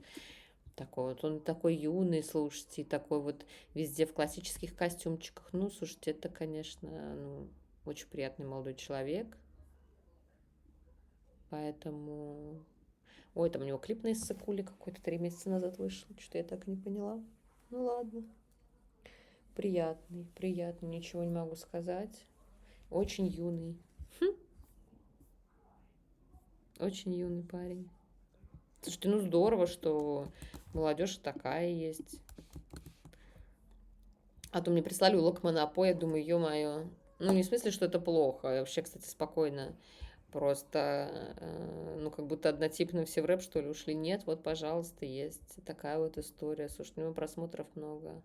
такой вот, он такой юный, слушайте, и такой вот везде в классических костюмчиках. Ну, слушайте, это, конечно, ну, очень приятный молодой человек. Поэтому... Ой, там у него клип на Иссыкуле какой-то 3 месяца назад вышел. Что-то я так и не поняла. Ну, ладно. Приятный, приятный, ничего не могу сказать. Очень юный. Очень юный парень. Слушайте, ну здорово, что молодежь такая есть. А то мне прислали улог Монопо, я думаю, ё-моё. Ну, не в смысле, что это плохо. Я вообще, кстати, спокойно. Просто, ну, как будто однотипно все в рэп, что ли, ушли. Нет, вот, пожалуйста, есть такая вот история. Слушайте, у него просмотров много.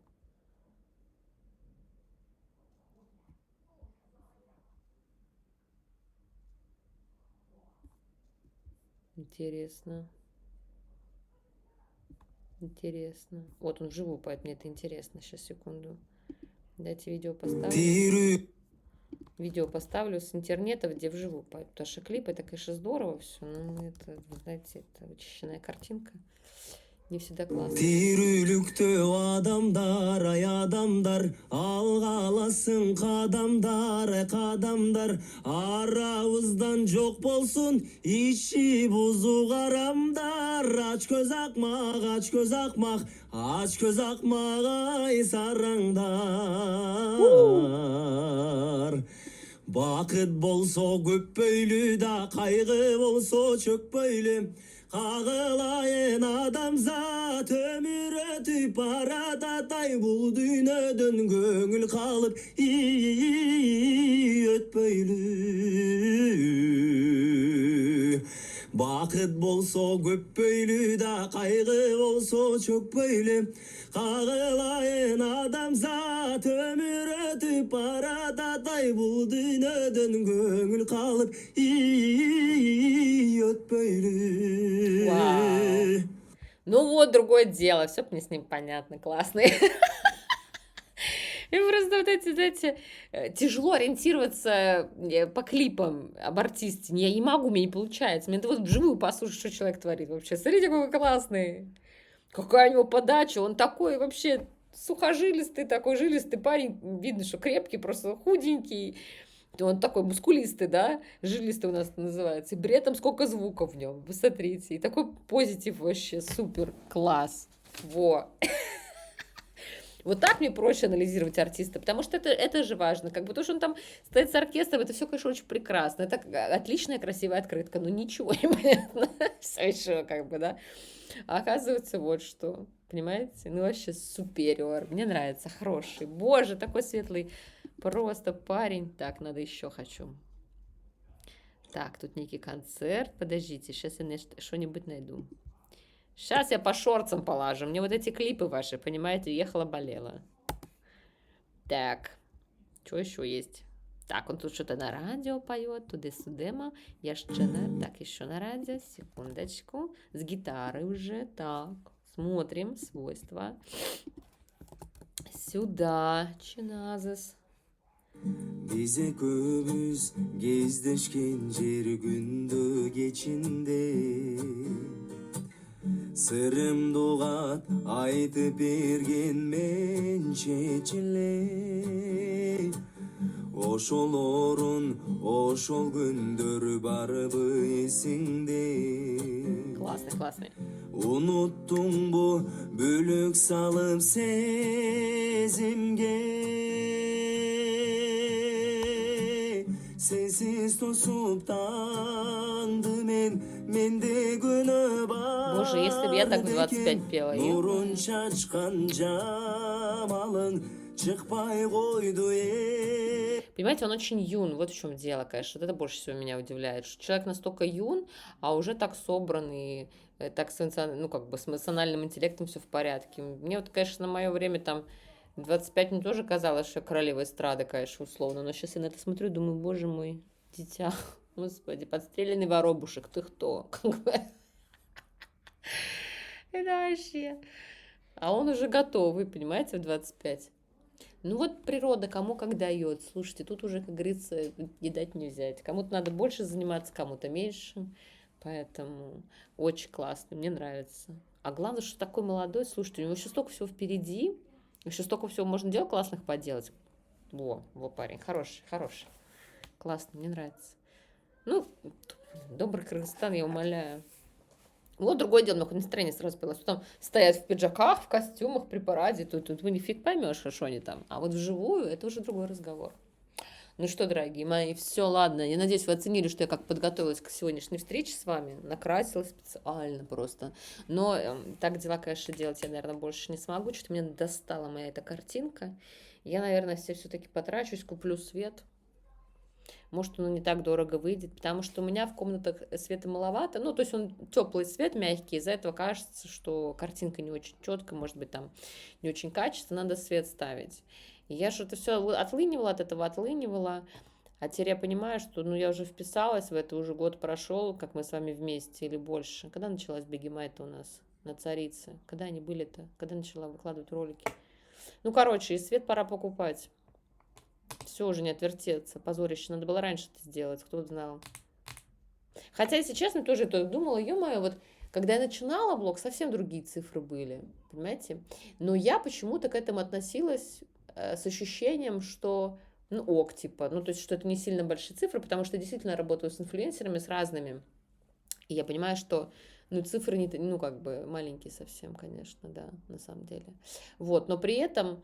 Интересно. Интересно. Вот он вживую, поэтому мне это интересно. Сейчас, секунду. Дайте видео поставлю. Видео поставлю с интернета, где вживую поют. Потому что клип это, конечно, здорово все, но это, вы знаете, это вычищенная картинка. Не всегда классно. Тирүүлүктө адамдар, ай адамдар, алга аласың кадамдар, арабыздан жок болсун, иши бузу карамдар, ач көз акмак, ай сараңдар. Бакыт болсо көппөйлү да, кайгы болсо чөкпөйлү, кагылайын адамзат, өмүр өтүп барататай, бул дүйнөдөн көңүл калып өтпөйлү. Бакыт болсо көппөйлү да, кайгы болсо чөкпөйлү, кагылайын адамзат, өмүр өтүп барататай, бул дүйнөдөн көңүл калып өтпөйлү. Вау. Ну вот, другое дело. Все мне с ним понятно, классный. И просто вот эти, знаете, тяжело ориентироваться по клипам об артисте. Я не могу, мне не получается. Мне надо вот вживую послушать, что человек творит вообще. Смотрите, какой классный. Какая у него подача. Он такой вообще сухожилистый, такой жилистый парень. Видно, что крепкий, просто худенький. Он такой мускулистый, да, жилистый у нас называется. И при этом сколько звуков в нем, вы смотрите. И такой позитив вообще, супер, класс. Во. Вот так мне проще анализировать артиста, потому что это же важно. Как бы то, что он там стоит с оркестром, это все, конечно, очень прекрасно. Это отличная, красивая открытка, но ничего не понятно. Все еще как бы, да. А оказывается, вот что. Понимаете? Ну, вообще супериор. Мне нравится, хороший. Боже, такой светлый. Просто парень. Так, надо еще хочу. Так, тут некий концерт. Подождите, сейчас я что-нибудь найду. Сейчас я по шорцам положу. Мне вот эти клипы ваши, понимаете, ехала-болела. Так, что еще есть? Так, он тут что-то на радио поет, туды-судема. Я так, еще на радио, секундочку. С гитарой уже, так. Смотрим свойства. Сюда, чиназис. Бизе көбүз кездешкен жер күндө кечинде, сырымды угат айтып берген мен чечиле. Ошол орун, ошол күндөр барбы эсиңде? Классный, классный. Уnuttungbu bölük salıp sezimge, sensiz кез тосуп таңды менде күнөө бар Боже, если бы я так в 25 пела, нурун чачкан жамалың чыкпай койду Понимаете, он очень юн, вот в чем дело, конечно. Вот это больше всего меня удивляет, что человек настолько юн, а уже так собранный, так с, ну, как бы с эмоциональным интеллектом все в порядке. Мне вот, конечно, на мое время там 25 мне тоже казалось, что я королева эстрады, конечно, условно. Но сейчас я на это смотрю и думаю, боже мой, дитя, господи, подстреленный воробушек, ты кто? Как бы. Это вообще. А он уже готовый, понимаете, в 25. Ну вот природа кому как дает. Слушайте, тут уже, как говорится, не дать не взять. Кому-то надо больше заниматься, кому-то меньше. Поэтому очень классно, мне нравится. А главное, что такой молодой, слушайте, у него еще столько всего впереди, еще столько всего можно делать классных поделать. Во парень, хороший, хороший. Классно, мне нравится. Ну, добрый Кыргызстан, я умоляю. Вот другое дело, но настроение сразу появилось. Там стоят в пиджаках, в костюмах при параде. Тут вы не фиг поймешь, что они там. А вот вживую это уже другой разговор. Ну что, дорогие мои, все, ладно. Я надеюсь, вы оценили, что я как подготовилась к сегодняшней встрече с вами. Накрасилась специально просто. Но так дела, конечно, делать я, наверное, больше не смогу. Что-то меня достала моя эта картинка. Я, наверное, все-таки потрачусь, куплю свет. Может, он не так дорого выйдет, потому что у меня в комнатах света маловато. Ну, то есть он теплый свет, мягкий, из-за этого кажется, что картинка не очень четкая, может быть, там не очень качественная, надо свет ставить. И я что-то все отлынивала от этого, отлынивала. А теперь я понимаю, что ну, я уже вписалась в это, уже год прошел, как мы с вами вместе или больше. Когда началась Бегемайта у нас на Царице? Когда они были-то? Когда начала выкладывать ролики? Ну, короче, и свет пора покупать. Все, уже не отвертеться, позорище. Надо было раньше это сделать, кто знал. Хотя, если честно, тоже это думала, ё-моё, вот когда я начинала блог, совсем другие цифры были, понимаете? Но я почему-то к этому относилась с ощущением, что, ну, ок, типа, ну, то есть, что это не сильно большие цифры, потому что я действительно работаю с инфлюенсерами, с разными. И я понимаю, что, ну, цифры не, ну, как бы маленькие совсем, конечно, да, на самом деле. Вот, но при этом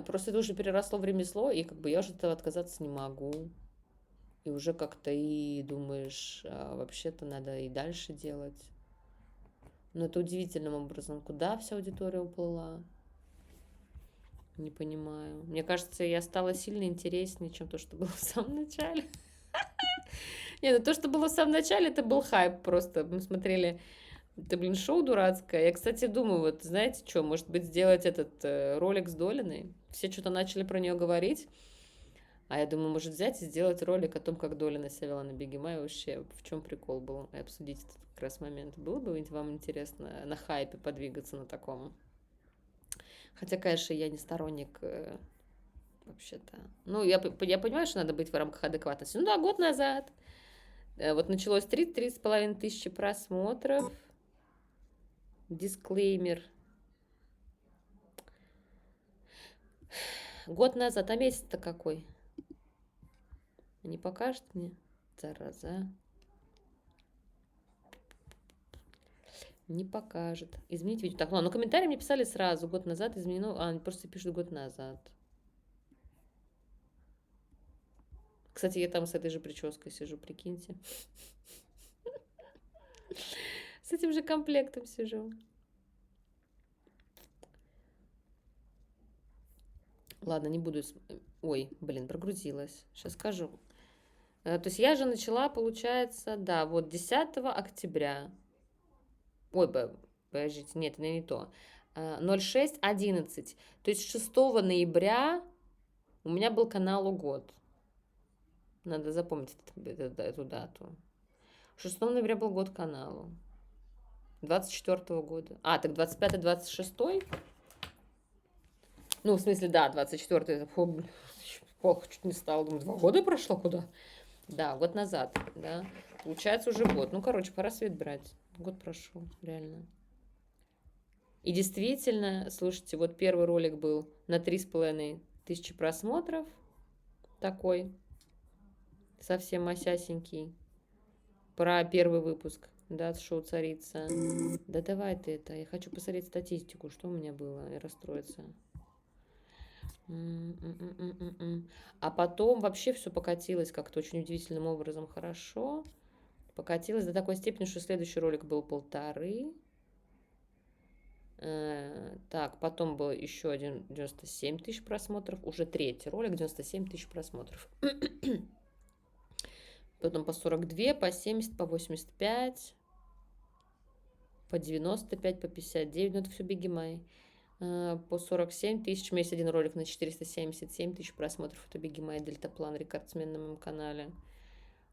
просто это уже переросло в ремесло, и как бы я уже от этого отказаться не могу. И уже как-то и думаешь, вообще-то надо и дальше делать. Но это удивительным образом. Куда вся аудитория уплыла? Не понимаю. Мне кажется, я стала сильно интереснее, чем то, что было в самом начале. Не, ну то, что было в самом начале, это был хайп просто. Мы смотрели... Это, блин, шоу дурацкое. Я, кстати, думаю, вот, знаете что, может быть, сделать этот ролик с Долиной? Все что-то начали про нее говорить. А я думаю, может, взять и сделать ролик о том, как Долина себя вела на Бегемай. Вообще, в чем прикол был? И обсудить этот как раз момент. Было бы вам интересно на хайпе подвигаться на таком? Хотя, конечно, я не сторонник вообще-то. Ну, я понимаю, что надо быть в рамках адекватности. Ну да, год назад. Вот началось 30,5 тысячи просмотров. Дисклеймер. Год назад, а месяц-то какой? Не покажет мне? Зараза. Не покажет. Изменить видео. Так, ладно, комментарии мне писали сразу. Год назад изменено. А, они просто пишут год назад. Кстати, я там с этой же прической сижу, прикиньте. С этим же комплектом сижу. Ладно, не буду... Ой, блин, прогрузилась. Сейчас скажу. То есть я же начала, получается, да, вот 10 октября. Ой, подождите, нет, это не то. 06:11. То есть 6 ноября у меня был каналу год. Надо запомнить эту дату. 6 ноября был год каналу. 24 года. А, так 25-26? Ну, в смысле, да, 24-й. Ох, чуть не стало. Думаю, 2 года прошло куда? Да, год назад, да. Получается уже год. Ну, короче, пора свет брать. Год прошел, реально. И действительно, слушайте, вот первый ролик был на 3,5 тысячи просмотров. Такой. Совсем масясенький. Про первый выпуск, да, шоу «Царица». Да давай ты это, я хочу посмотреть статистику, что у меня было, и расстроиться. А потом вообще все покатилось как-то очень удивительным образом хорошо. Покатилось до такой степени, что следующий ролик был 1,5. Так, потом был еще один 97 тысяч просмотров. Уже третий ролик, 97 тысяч просмотров. Потом по 42, по 70, по 85, по 95, по 59. Ну, это все Бигимай. По 47 тысяч. У меня есть один ролик на 477 тысяч просмотров. Это Бигимай, Дельтаплан, рекордсмен на моем канале.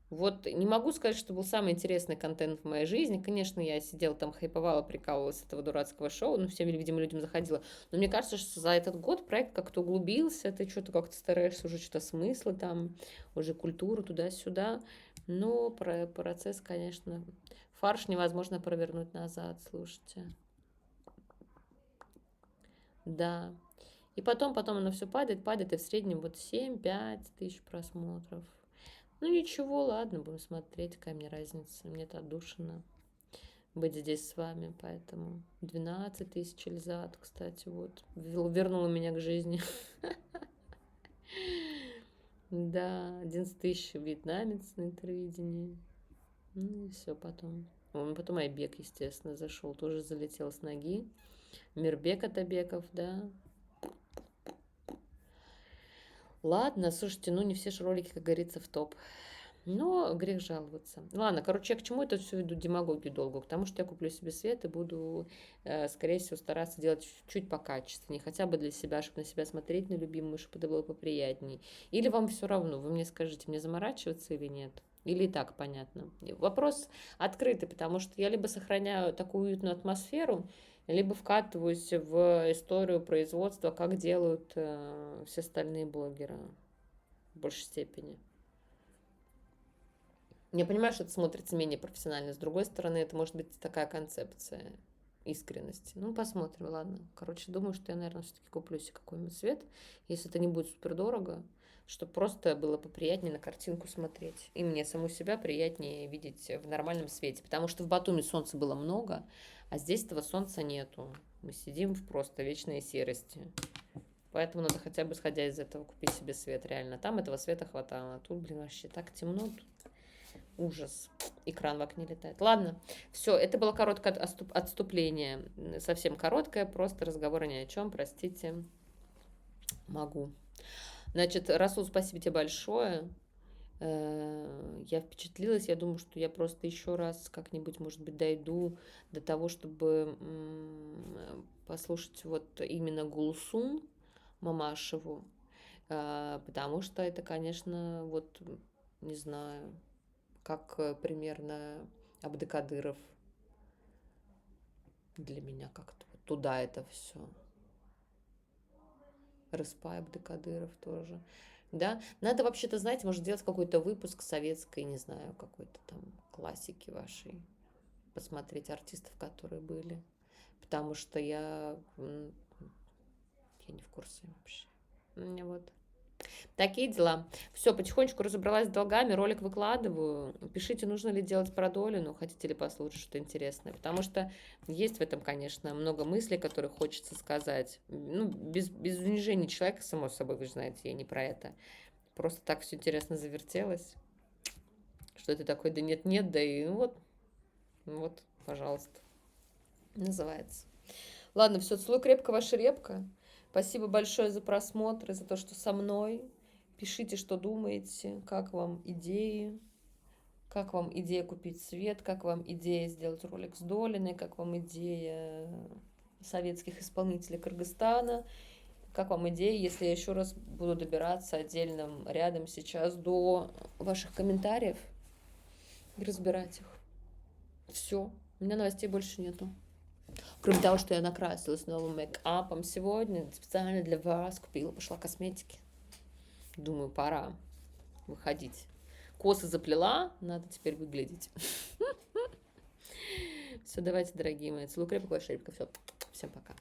Вот не могу сказать, что был самый интересный контент в моей жизни. Конечно, я сидела там, хайповала, прикалывалась с этого дурацкого шоу, но всем, видимо, людям заходило. Но мне кажется, что за этот год проект как-то углубился, ты что-то как-то стараешься уже что-то смыслы там, уже культуру туда-сюда. Но процесс, конечно, фарш невозможно провернуть назад, слушайте. Да. И потом оно все падает, и в среднем вот 7-5 тысяч просмотров. Ну ничего, ладно, будем смотреть, какая мне разница. Мне-то отдушина быть здесь с вами, поэтому 12 тысяч Эльзат, кстати, вот, вернула меня к жизни. Да, 11 тысяч вьетнамец на телевидении. Ну и все потом. Потом Айбек, естественно, зашел, тоже залетел с ноги. Мирбек Атабеков, да. Ладно, слушайте, ну не все же ролики, как говорится, в топ. Но грех жаловаться. Ладно, короче, я к чему это все веду демагогию долго? К тому, что я куплю себе свет и буду, скорее всего, стараться делать чуть покачественнее. Хотя бы для себя, чтобы на себя смотреть, на любимую, чтобы это было поприятней. Или вам все равно? Вы мне скажите, мне заморачиваться или нет? Или и так понятно? Вопрос открытый, потому что я либо сохраняю такую уютную атмосферу, либо вкатываюсь в историю производства, как делают все остальные блогеры в большей степени. Я понимаю, что это смотрится менее профессионально. С другой стороны, это может быть такая концепция искренности. Ну, посмотрим, ладно. Короче, думаю, что я, наверное, все-таки куплю себе какой-нибудь свет, если это не будет супер дорого, чтобы просто было поприятнее на картинку смотреть. И мне саму себя приятнее видеть в нормальном свете. Потому что в Батуми солнца было много, а здесь этого солнца нету. Мы сидим в просто вечной серости. Поэтому надо хотя бы, исходя из этого, купить себе свет реально. Там этого света хватало. А тут, блин, вообще так темно. Ужас. Экран в окне летает. Ладно, все, это было короткое отступление. Совсем короткое, просто разговор ни о чем, простите. Могу. Значит, Расул, спасибо тебе большое. Я впечатлилась, я думаю, что я просто еще раз как-нибудь, может быть, дойду до того, чтобы послушать вот именно Гулсум Мамашеву, потому что это, конечно, вот, не знаю, как примерно Абдыкадыров для меня как-то вот туда это все. Рыспай Абдыкадыров тоже. Да, надо вообще-то, знаете, может делать какой-то выпуск советской, не знаю, какой-то там классики вашей, посмотреть артистов, которые были, потому что я не в курсе вообще. Вот. Такие дела. Все, потихонечку разобралась с долгами, ролик выкладываю. Пишите, нужно ли делать про Долину, хотите ли послушать что-то интересное. Потому что есть в этом, конечно, много мыслей, которые хочется сказать. Ну, без унижения человека, само собой, вы же знаете, я не про это. Просто так все интересно завертелось. Что это такое, да нет-нет, да и вот, пожалуйста. Называется. Ладно, все, целую крепко, ваша репка. Спасибо большое за просмотр, за то, что со мной. Пишите, что думаете, как вам идея купить свет, как вам идея сделать ролик с Долиной, как вам идея советских исполнителей Кыргызстана, как вам идея, если я еще раз буду добираться отдельным рядом сейчас до ваших комментариев и разбирать их. Все, у меня новостей больше нету. Кроме того, что я накрасилась новым мейкапом сегодня, специально для вас купила, пошла косметики. Думаю, пора выходить. Косы заплела, надо теперь выглядеть. Все, давайте, дорогие мои. Целую крепко, ваша рыбка. Все, всем пока.